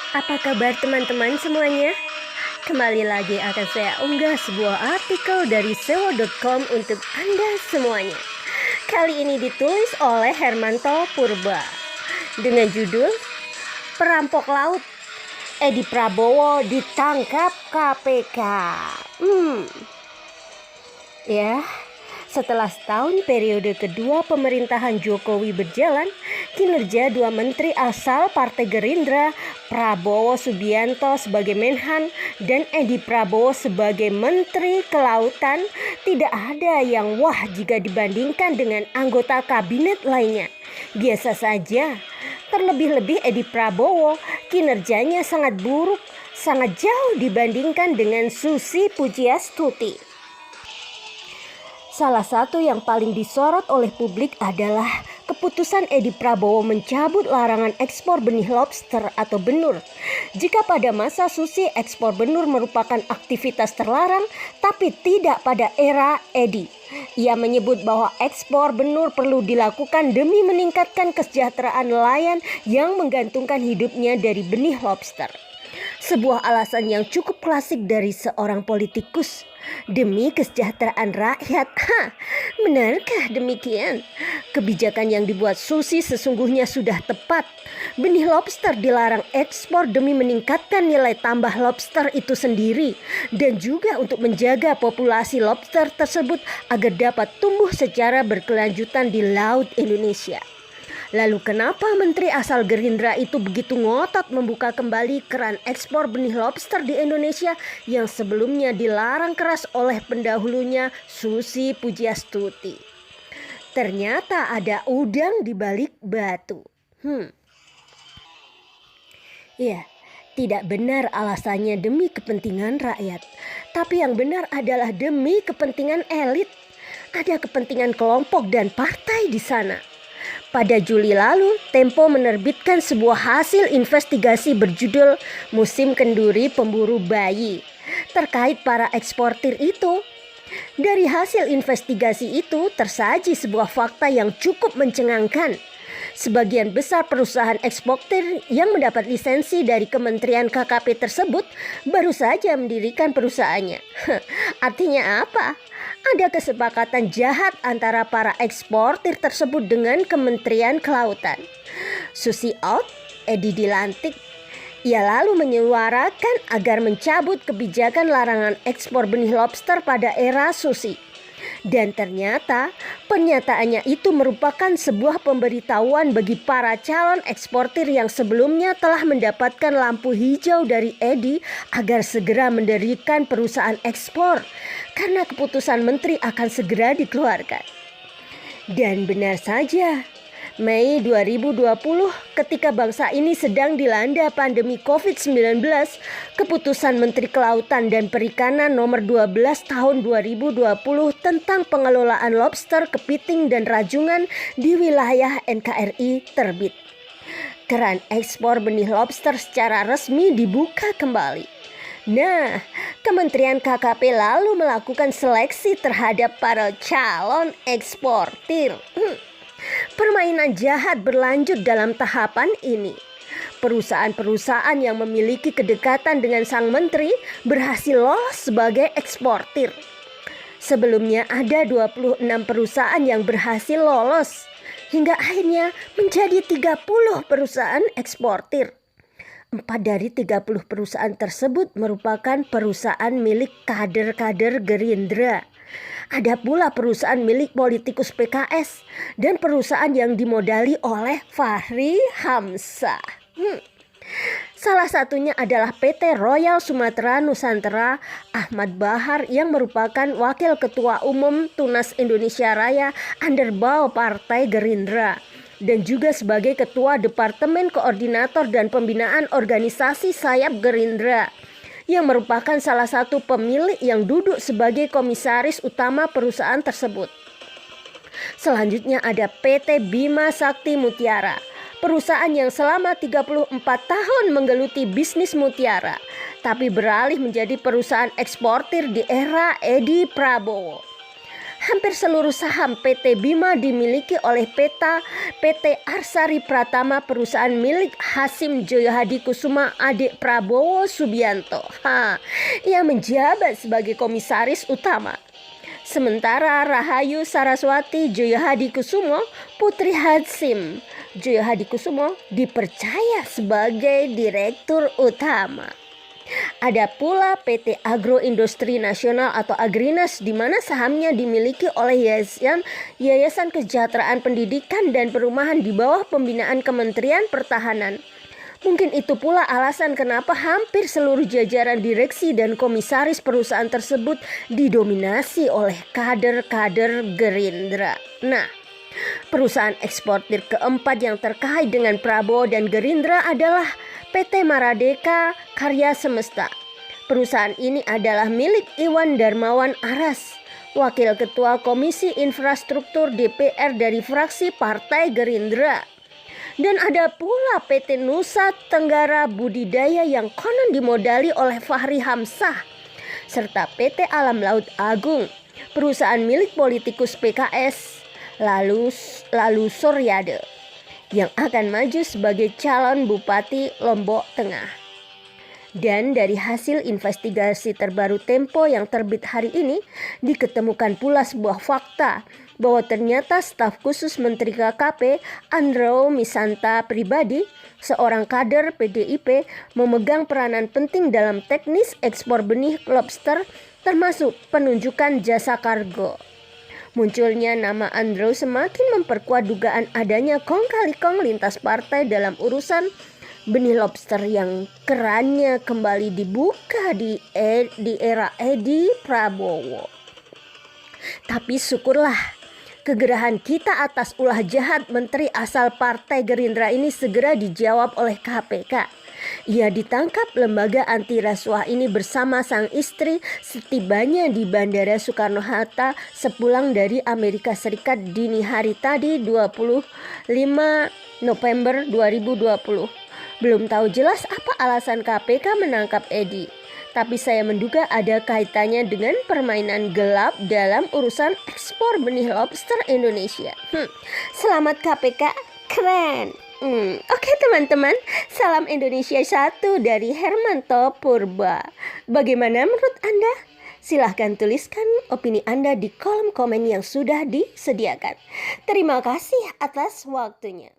Apa kabar teman-teman semuanya? Kembali lagi akan saya unggah sebuah artikel dari sewo.com untuk Anda semuanya. Kali ini ditulis oleh Hermanto Purba dengan judul Perampok Laut, Edi Prabowo ditangkap KPK. Ya, setelah setahun periode kedua pemerintahan Jokowi berjalan, kinerja dua menteri asal Partai Gerindra, Prabowo Subianto sebagai Menhan dan Edi Prabowo sebagai Menteri Kelautan, tidak ada yang wah jika dibandingkan dengan anggota kabinet lainnya. Biasa saja. Terlebih-lebih Edi Prabowo, kinerjanya sangat buruk, sangat jauh dibandingkan dengan Susi Pujiastuti. Salah satu yang paling disorot oleh publik adalah keputusan Edi Prabowo mencabut larangan ekspor benih lobster atau benur. Jika pada masa Susi ekspor benur merupakan aktivitas terlarang, tapi tidak pada era Edi. Ia menyebut bahwa ekspor benur perlu dilakukan demi meningkatkan kesejahteraan nelayan yang menggantungkan hidupnya dari benih lobster. Sebuah alasan yang cukup klasik dari seorang politikus. Demi kesejahteraan rakyat. Benarkah demikian? Kebijakan yang dibuat Susi sesungguhnya sudah tepat. Benih lobster dilarang ekspor demi meningkatkan nilai tambah lobster itu sendiri, dan juga untuk menjaga populasi lobster tersebut agar dapat tumbuh secara berkelanjutan di Laut Indonesia. Lalu kenapa menteri asal Gerindra itu begitu ngotot membuka kembali keran ekspor benih lobster di Indonesia yang sebelumnya dilarang keras oleh pendahulunya Susi Pujiastuti? Ternyata ada udang di balik batu. Ya, tidak benar alasannya demi kepentingan rakyat, tapi yang benar adalah demi kepentingan elit. Ada kepentingan kelompok dan partai di sana. Pada Juli lalu, Tempo menerbitkan sebuah hasil investigasi berjudul Musim Kenduri Pemburu Bayi terkait para eksportir itu. Dari hasil investigasi itu tersaji sebuah fakta yang cukup mencengangkan. Sebagian besar perusahaan eksportir yang mendapat lisensi dari Kementerian KKP tersebut baru saja mendirikan perusahaannya. Artinya apa? Ada kesepakatan jahat antara para eksportir tersebut dengan Kementerian Kelautan. Susi out, Edi dilantik. Ia lalu menyuarakan agar mencabut kebijakan larangan ekspor benih lobster pada era Susi. Dan ternyata pernyataannya itu merupakan sebuah pemberitahuan bagi para calon eksportir yang sebelumnya telah mendapatkan lampu hijau dari Edi agar segera mendirikan perusahaan ekspor karena keputusan menteri akan segera dikeluarkan. Dan benar saja, Mei 2020 ketika bangsa ini sedang dilanda pandemi COVID-19, keputusan Menteri Kelautan dan Perikanan nomor 12 tahun 2020 tentang pengelolaan lobster, kepiting dan rajungan di wilayah NKRI terbit. Keran ekspor benih lobster secara resmi dibuka kembali. Nah, Kementerian KKP lalu melakukan seleksi terhadap para calon eksportir. Permainan jahat berlanjut dalam tahapan ini. Perusahaan-perusahaan yang memiliki kedekatan dengan sang menteri berhasil lolos sebagai eksportir. Sebelumnya ada 26 perusahaan yang berhasil lolos, hingga akhirnya menjadi 30 perusahaan eksportir. 4 dari 30 perusahaan tersebut merupakan perusahaan milik kader-kader Gerindra. Ada pula perusahaan milik politikus PKS dan perusahaan yang dimodali oleh Fahri Hamzah. Salah satunya adalah PT Royal Sumatera Nusantara Ahmad Bahar yang merupakan Wakil Ketua Umum Tunas Indonesia Raya Underbau Partai Gerindra dan juga sebagai Ketua Departemen Koordinator dan Pembinaan Organisasi Sayap Gerindra, yang merupakan salah satu pemilik yang duduk sebagai komisaris utama perusahaan tersebut. Selanjutnya ada PT Bima Sakti Mutiara, perusahaan yang selama 34 tahun menggeluti bisnis mutiara, tapi beralih menjadi perusahaan eksportir di era Edi Prabowo. Hampir seluruh saham PT Bima dimiliki oleh PT Arsari Pratama, perusahaan milik Hasim Joyohadi Kusuma, adik Prabowo Subianto. Ia menjabat sebagai komisaris utama. Sementara Rahayu Saraswati Joyohadi Kusumo, putri Hasim Joyohadi Kusumo, dipercaya sebagai direktur utama. Ada pula PT Agroindustri Nasional atau Agrinas, di mana sahamnya dimiliki oleh Yayasan Kesejahteraan Pendidikan dan Perumahan di bawah pembinaan Kementerian Pertahanan. Mungkin itu pula alasan kenapa hampir seluruh jajaran direksi dan komisaris perusahaan tersebut didominasi oleh kader-kader Gerindra. Nah, perusahaan eksportir keempat yang terkait dengan Prabowo dan Gerindra adalah PT Maradeka Karya Semesta. Perusahaan ini adalah milik Iwan Darmawan Aras, Wakil Ketua Komisi Infrastruktur DPR dari fraksi Partai Gerindra. Dan ada pula PT Nusa Tenggara Budidaya yang konon dimodali oleh Fahri Hamzah, serta PT Alam Laut Agung, perusahaan milik politikus PKS Lalu Suryade, yang akan maju sebagai calon Bupati Lombok Tengah. Dan dari hasil investigasi terbaru Tempo yang terbit hari ini, diketemukan pula sebuah fakta bahwa ternyata staf khusus Menteri KKP Andro Misanta Pribadi, seorang kader PDIP, memegang peranan penting dalam teknis ekspor benih lobster, termasuk penunjukan jasa kargo. Munculnya nama Andro semakin memperkuat dugaan adanya kong kali kong lintas partai dalam urusan benih lobster yang kerannya kembali dibuka di era Edi Prabowo. Tapi syukurlah, kegerahan kita atas ulah jahat menteri asal Partai Gerindra ini segera dijawab oleh KPK. Ia ditangkap lembaga anti rasuah ini bersama sang istri setibanya di Bandara Soekarno-Hatta sepulang dari Amerika Serikat dini hari tadi 25 November 2020. Belum tahu jelas apa alasan KPK menangkap Edi, tapi saya menduga ada kaitannya dengan permainan gelap dalam urusan ekspor benih lobster Indonesia. Selamat KPK, keren. Oke teman-teman, salam Indonesia 1 dari Hermanto Purba. Bagaimana menurut Anda? Silahkan tuliskan opini Anda di kolom komen yang sudah disediakan. Terima kasih atas waktunya.